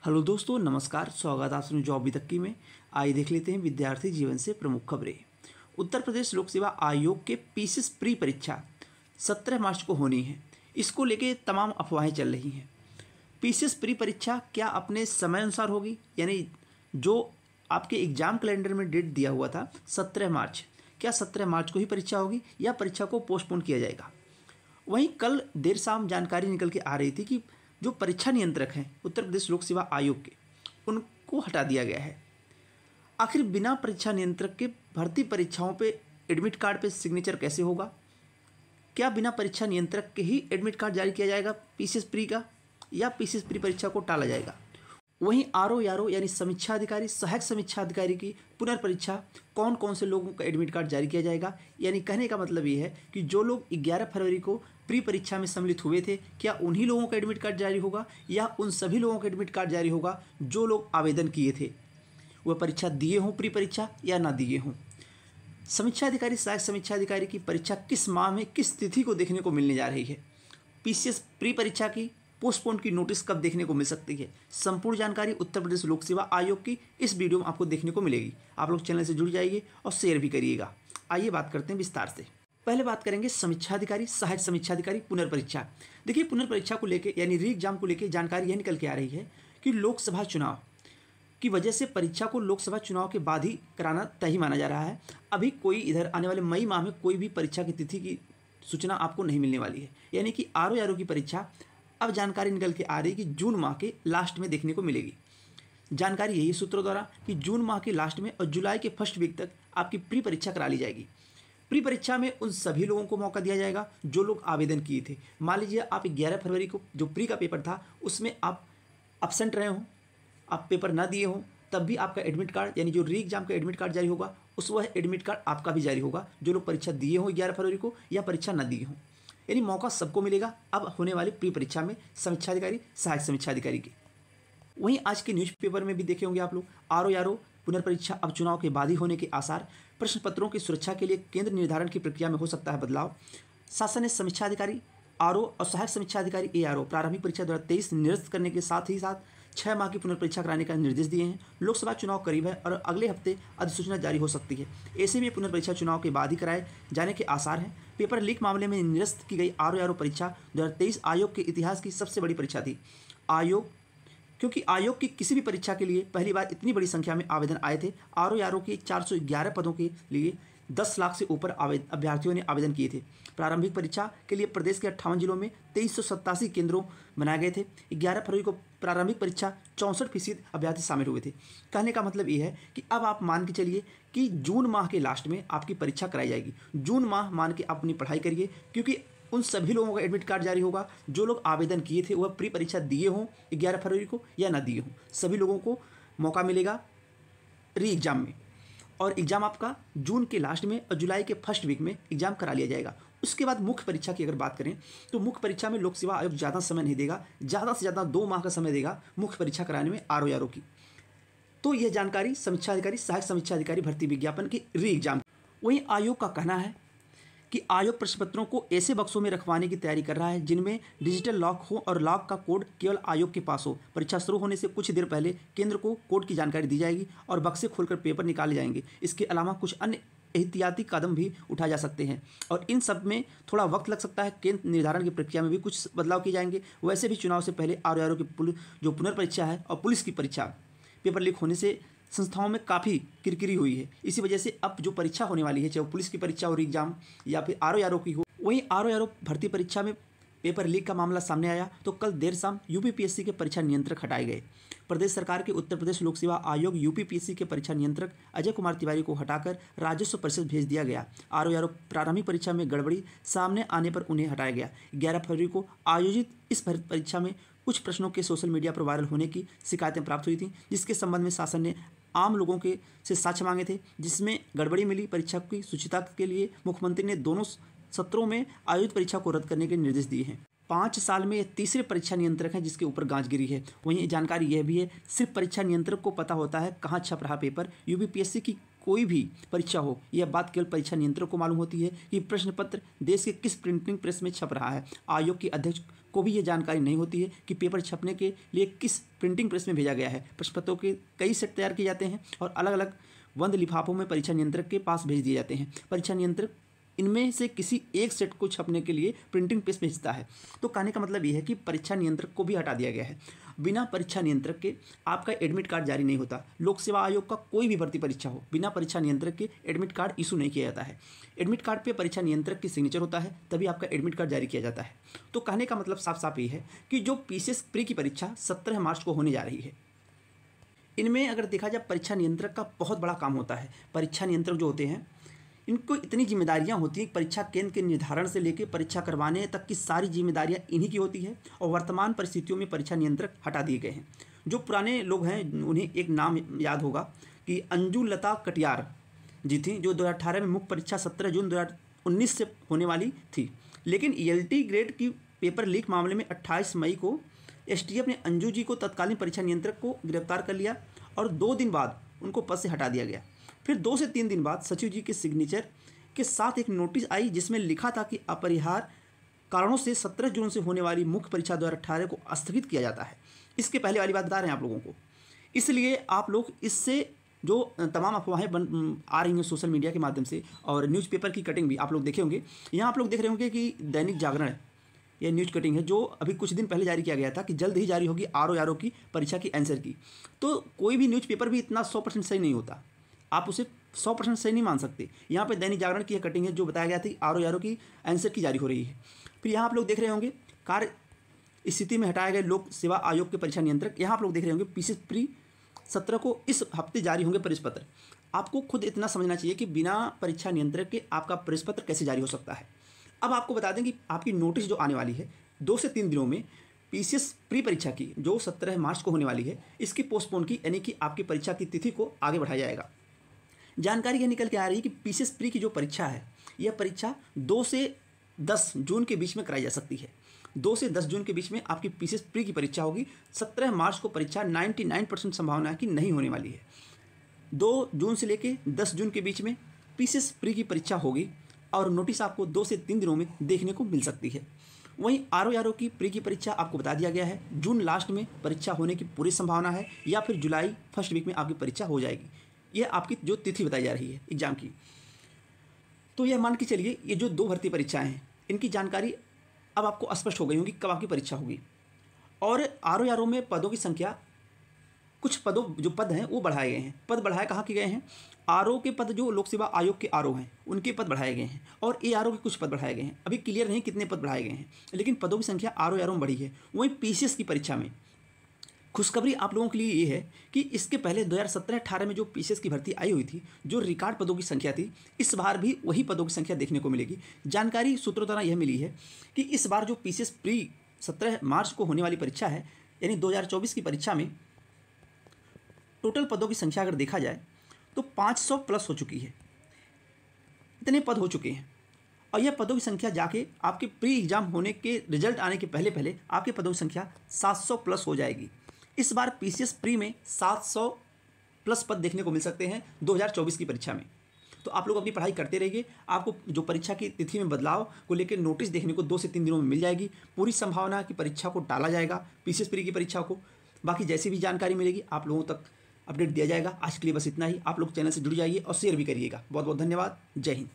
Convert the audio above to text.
Hello दोस्तों, नमस्कार। स्वागत है आप सभी जॉब वितक्की में। आइए देख लेते हैं विद्यार्थी जीवन से प्रमुख खबरें। उत्तर प्रदेश लोक सेवा आयोग के पीसीएस प्री परीक्षा 17 मार्च को होनी है। इसको लेके तमाम अफवाहें चल रही हैं। पीसीएस प्री परीक्षा क्या अपने समय अनुसार होगी, यानी जो आपके एग्जाम कैलेंडर में डेट दिया हुआ था 17 मार्च, क्या 17 मार्च को ही परीक्षा होगी या परीक्षा को पोस्टपोन किया जाएगा? वहीं कल देर शाम जानकारी निकल के आ रही थी कि जो परीक्षा नियंत्रक हैं उत्तर प्रदेश लोक सेवा आयोग के, उनको हटा दिया गया है। आखिर बिना परीक्षा नियंत्रक के भर्ती परीक्षाओं पे एडमिट कार्ड पे सिग्नेचर कैसे होगा? क्या बिना परीक्षा नियंत्रक के ही एडमिट कार्ड जारी किया जाएगा पीसीएस प्री का, या पीसीएस प्री परीक्षा को टाला जाएगा? वहीं आरओ यानी समीक्षा अधिकारी, सहायक समीक्षा अधिकारी की पुनर्परीक्षा कौन कौन से लोगों का एडमिट कार्ड जारी किया जाएगा? यानी कहने का मतलब ये है कि जो लोग 11 फरवरी को प्री परीक्षा में सम्मिलित हुए थे, क्या उन्हीं लोगों का एडमिट कार्ड जारी होगा या उन सभी लोगों का एडमिट कार्ड जारी होगा जो लोग आवेदन किए थे, वह परीक्षा दिए हों प्री परीक्षा या ना दिए हों? समीक्षा अधिकारी, सहायक समीक्षा अधिकारी की परीक्षा किस माह में किस तिथि को देखने को मिलने जा रही है? पीसीएस प्री परीक्षा की पोस्टपोन की नोटिस कब देखने को मिल सकती है? संपूर्ण जानकारी उत्तर प्रदेश लोक सेवा आयोग की इस वीडियो में आपको देखने को मिलेगी। आप लोग चैनल से जुड़ जाइए और शेयर भी करिएगा। आइए बात करते हैं विस्तार से। पहले बात करेंगे समीक्षा अधिकारी, सहायक समीक्षा अधिकारी पुनर्परीक्षा। देखिए, पुनर्परीक्षा को लेकर यानी री एग्जाम को लेकर जानकारी यह निकल के आ रही है कि लोकसभा चुनाव की वजह से परीक्षा को लोकसभा चुनाव के बाद ही कराना तय माना जा रहा है। अभी कोई इधर आने वाले मई माह में कोई भी परीक्षा की तिथि की सूचना आपको नहीं मिलने वाली है। यानी कि आरओ की परीक्षा अब जानकारी निकल के आ रही है कि जून माह के लास्ट में देखने को मिलेगी। जानकारी यही सूत्रों द्वारा कि जून माह के लास्ट में और जुलाई के फर्स्ट वीक तक आपकी प्री परीक्षा करा ली जाएगी। प्री परीक्षा में उन सभी लोगों को मौका दिया जाएगा जो लोग आवेदन किए थे। मान लीजिए आप 11 फरवरी को जो प्री का पेपर था उसमें आप एब्सेंट रहे हों, आप पेपर ना दिए हों, तब भी आपका एडमिट कार्ड यानी जो री एग्जाम का एडमिट कार्ड जारी होगा उस वह एडमिट कार्ड आपका भी जारी होगा, जो लोग परीक्षा दिए हों 11 फरवरी को या परीक्षा न दिए हों। यानी मौका सबको मिलेगा अब होने वाली प्री परीक्षा में समीक्षा अधिकारी, सहायक समीक्षा अधिकारी के। वहीं आज के न्यूज़पेपर में भी देखे होंगे आप लोग, आरओ पुनर्परीक्षा अब चुनाव के बाद ही होने के आसार। प्रश्न पत्रों की सुरक्षा के लिए केंद्र निर्धारण की प्रक्रिया में हो सकता है बदलाव। शासन ने समीक्षा अधिकारी आरओ और सहायक समीक्षा अधिकारी एआरओ प्रारंभिक परीक्षा 2023 निरस्त करने के साथ ही 6 माह की पुनर्परीक्षा कराने का निर्देश दिए हैं। लोकसभा चुनाव करीब है और अगले हफ्ते अधिसूचना जारी हो सकती है। ऐसे में पुनर्परीक्षा चुनाव के बाद ही कराए जाने के आसार हैं। पेपर लीक मामले में निरस्त की गई आरओ परीक्षा 2023 आयोग के इतिहास की सबसे बड़ी परीक्षा थी। क्योंकि आयोग की किसी भी परीक्षा के लिए पहली बार इतनी बड़ी संख्या में आवेदन आए थे। आरओ के 411 पदों के लिए 10 लाख से ऊपर अभ्यर्थियों ने आवेदन किए थे। प्रारंभिक परीक्षा के लिए प्रदेश के 58 जिलों में 2387 केंद्रों बनाए गए थे। 11 फरवरी को प्रारंभिक परीक्षा 64% अभ्यर्थी शामिल हुए थे। कहने का मतलब ये है कि अब आप मान के चलिए कि जून माह के लास्ट में आपकी परीक्षा कराई जाएगी। जून माह मान के अपनी पढ़ाई करिए, क्योंकि उन सभी लोगों का एडमिट कार्ड जारी होगा जो लोग आवेदन किए थे, वह प्री परीक्षा दिए हों 11 फरवरी को या ना दिए हों। सभी लोगों को मौका मिलेगा री एग्जाम में, और एग्ज़ाम आपका जून के लास्ट में और जुलाई के फर्स्ट वीक में एग्ज़ाम करा लिया जाएगा। उसके बाद मुख्य परीक्षा की अगर बात करें तो मुख्य परीक्षा में लोक सेवा आयोग ज़्यादा समय नहीं देगा, ज़्यादा से ज़्यादा 2 माह का समय देगा मुख्य परीक्षा कराने में आरओ की। तो यह जानकारी समीक्षा अधिकारी, सहायक समीक्षा अधिकारी भर्ती विज्ञापन की री एग्जाम। वहीं आयोग का कहना है कि आयोग प्रश्न पत्रों को ऐसे बक्सों में रखवाने की तैयारी कर रहा है जिनमें डिजिटल लॉक हो और लॉक का कोड केवल आयोग के पास हो। परीक्षा शुरू होने से कुछ देर पहले केंद्र को कोड की जानकारी दी जाएगी और बक्से खोलकर पेपर निकाले जाएंगे। इसके अलावा कुछ अन्य एहतियाती कदम भी उठाए जा सकते हैं और इन सब में थोड़ा वक्त लग सकता है। केंद्र निर्धारण की प्रक्रिया में भी कुछ बदलाव किए जाएंगे। वैसे भी चुनाव से पहले आरओ की जो पुनर्परीक्षा है और पुलिस की परीक्षा पेपर लीक होने से संस्थाओं में काफ़ी किरकिरी हुई है। इसी वजह से अब जो परीक्षा होने वाली है, चाहे वो पुलिस की परीक्षा और एग्जाम या फिर आरओ की हो, वहीं आरओ भर्ती परीक्षा में पेपर लीक का मामला सामने आया तो कल देर शाम यूपीपीएससी के परीक्षा नियंत्रक हटाए गए। प्रदेश सरकार के उत्तर प्रदेश लोक सेवा आयोग यूपीपीएससी के परीक्षा नियंत्रक अजय कुमार तिवारी को हटाकर राजस्व परिषद भेज दिया गया। आरओ प्रारंभिक परीक्षा में गड़बड़ी सामने आने पर उन्हें हटाया गया। 11 फरवरी को आयोजित इस परीक्षा में कुछ प्रश्नों के सोशल मीडिया पर वायरल होने की शिकायतें प्राप्त हुई थी, जिसके संबंध में शासन ने आम लोगों से साक्ष्य मांगे थे, जिसमें गड़बड़ी मिली। परीक्षा की शुचिता के लिए मुख्यमंत्री ने दोनों सत्रों में आयोजित परीक्षा को रद्द करने के निर्देश दिए हैं। 5 साल में यह तीसरे परीक्षा नियंत्रक हैं जिसके ऊपर गांज गिरी है। वहीं जानकारी यह भी है, सिर्फ परीक्षा नियंत्रक को पता होता है कहाँ छप रहा पेपर। यूपीपीएससी की कोई भी परीक्षा हो, यह बात केवल परीक्षा नियंत्रक को मालूम होती है कि प्रश्न पत्र देश के किस प्रिंटिंग प्रेस में छप रहा है। आयोग के अध्यक्ष को भी ये जानकारी नहीं होती है कि पेपर छपने के लिए किस प्रिंटिंग प्रेस में भेजा गया है। प्रश्न पत्रों के कई सेट तैयार किए जाते हैं और अलग अलग बंद लिफाफों में परीक्षा नियंत्रक के पास भेज दिए जाते हैं। परीक्षा नियंत्रक इनमें से किसी एक सेट को छपने के लिए प्रिंटिंग प्रेस भेजता है। तो कहने का मतलब ये है कि परीक्षा नियंत्रक को भी हटा दिया गया है। बिना परीक्षा नियंत्रक के आपका एडमिट कार्ड जारी नहीं होता। लोक सेवा आयोग का कोई भी भर्ती परीक्षा हो, बिना परीक्षा नियंत्रक के एडमिट कार्ड इशू नहीं किया जाता है। एडमिट कार्ड पे परीक्षा नियंत्रक की सिग्नेचर होता है, तभी आपका एडमिट कार्ड जारी किया जाता है। तो कहने का मतलब साफ साफ ये है कि जो पीसीएस प्री की परीक्षा 17 मार्च को होने जा रही है, इनमें अगर देखा जाए परीक्षा नियंत्रक का बहुत बड़ा काम होता है। परीक्षा नियंत्रक जो होते हैं इनको इतनी जिम्मेदारियां होती हैं, परीक्षा केंद्र के निर्धारण से लेकर परीक्षा करवाने तक की सारी जिम्मेदारियां इन्हीं की होती है। और वर्तमान परिस्थितियों में परीक्षा नियंत्रक हटा दिए गए हैं। जो पुराने लोग हैं उन्हें एक नाम याद होगा कि अंजू लता कटियार जी थी, जो 2018 में मुख्य परीक्षा 17 जून 2019 से होने वाली थी। लेकिन ईएलटी ग्रेड की पेपर लीक मामले में 28 मई को एसटीएफ ने अंजू जी को तत्कालीन परीक्षा नियंत्रक को गिरफ्तार कर लिया और 2 दिन बाद उनको पद से हटा दिया गया। फिर 2 से 3 दिन बाद सचिव जी के सिग्नेचर के साथ एक नोटिस आई जिसमें लिखा था कि अपरिहार्य कारणों से 17 जून से होने वाली मुख्य परीक्षा 2018 को स्थगित किया जाता है। इसके पहले वाली बात बता रहे हैं आप लोगों को। इसलिए आप लोग इससे जो तमाम अफवाहें आ रही हैं सोशल मीडिया के माध्यम से और न्यूज़पेपर की कटिंग भी आप लोग देखे होंगे। यहाँ आप लोग देख रहे होंगे कि दैनिक जागरण यह न्यूज़ कटिंग है जो अभी कुछ दिन पहले जारी किया गया था कि जल्द ही जारी होगी आरओ की परीक्षा की आंसर की। तो कोई भी न्यूज़पेपर भी इतना 100% सही नहीं होता, आप उसे 100% सही नहीं मान सकते। यहाँ पे दैनिक जागरण की यह कटिंग है जो बताया गया था कि आरओ की आंसर की जारी हो रही है। फिर यहाँ आप लोग देख रहे होंगे कार्य स्थिति में हटाए गए लोक सेवा आयोग के परीक्षा नियंत्रक। यहाँ आप लोग देख रहे होंगे पीसीएस प्री 17 को इस हफ्ते जारी होंगे प्रवेश पत्र। आपको खुद इतना समझना चाहिए कि बिना परीक्षा नियंत्रक के आपका प्रवेश पत्र कैसे जारी हो सकता है। अब आपको बता दें कि आपकी नोटिस जो आने वाली है 2 से 3 दिनों में पीसीएस प्री परीक्षा की जो 17 मार्च को होने वाली है, इसकी पोस्टपोन की यानी कि आपकी परीक्षा की तिथि को आगे बढ़ाया जाएगा। जानकारी यह निकल के आ रही है कि पीसीएस प्री की जो परीक्षा है यह परीक्षा 2 से 10 जून के बीच में कराई जा सकती है। 2 से 10 जून के बीच में आपकी पीसीएस प्री की परीक्षा होगी। 17 मार्च को परीक्षा 99% संभावना है कि नहीं होने वाली है। 2 जून से लेकर 10 जून के बीच में पीसीएस प्री की परीक्षा होगी और नोटिस आपको 2 से 3 दिनों में देखने को मिल सकती है। वहीं आरओ की प्री की परीक्षा आपको बता दिया गया है जून लास्ट में परीक्षा होने की पूरी संभावना है या फिर जुलाई फर्स्ट वीक में आपकी परीक्षा हो जाएगी। यह आपकी जो तिथि बताई जा रही है एग्जाम की। तो यह मान के चलिए ये जो 2 भर्ती परीक्षाएं हैं इनकी जानकारी अब आपको स्पष्ट हो गई होगी कब आपकी परीक्षा होगी। और आरओ में पदों की संख्या, कुछ पदों जो पद हैं वो बढ़ाए गए हैं। पद बढ़ाए कहाँ के गए हैं? आरओ के पद जो लोक सेवा आयोग के आरओ हैं उनके पद बढ़ाए गए हैं और एआरओ के कुछ पद बढ़ाए गए हैं। अभी क्लियर नहीं कितने पद बढ़ाए गए हैं, लेकिन पदों की संख्या आरओ में बढ़ी है। वहीं पीसीएस की परीक्षा में खुशखबरी आप लोगों के लिए ये है कि इसके पहले 2017-18 में जो पीसीएस की भर्ती आई हुई थी, जो रिकॉर्ड पदों की संख्या थी, इस बार भी वही पदों की संख्या देखने को मिलेगी। जानकारी सूत्रों द्वारा यह मिली है कि इस बार जो पीसीएस प्री 17 मार्च को होने वाली परीक्षा है यानी 2024 की परीक्षा में टोटल पदों की संख्या अगर देखा जाए तो 500 प्लस हो चुकी है। इतने पद हो चुके हैं और यह पदों की संख्या जाके आपके प्री एग्जाम होने के रिजल्ट आने के पहले पहले आपके पदों की संख्या 700 प्लस हो जाएगी। इस बार पीसीएस प्री में 700 प्लस पद देखने को मिल सकते हैं 2024 की परीक्षा में। तो आप लोग अपनी पढ़ाई करते रहिए। आपको जो परीक्षा की तिथि में बदलाव को लेकर नोटिस देखने को 2 से 3 दिनों में मिल जाएगी। पूरी संभावना है कि परीक्षा को टाला जाएगा, पीसीएस प्री की परीक्षा को। बाकी जैसी भी जानकारी मिलेगी आप लोगों तक अपडेट दिया जाएगा। आज के लिए बस इतना ही। आप लोग चैनल से जुड़ जाइए और शेयर भी करिएगा। बहुत बहुत धन्यवाद। जय हिंद।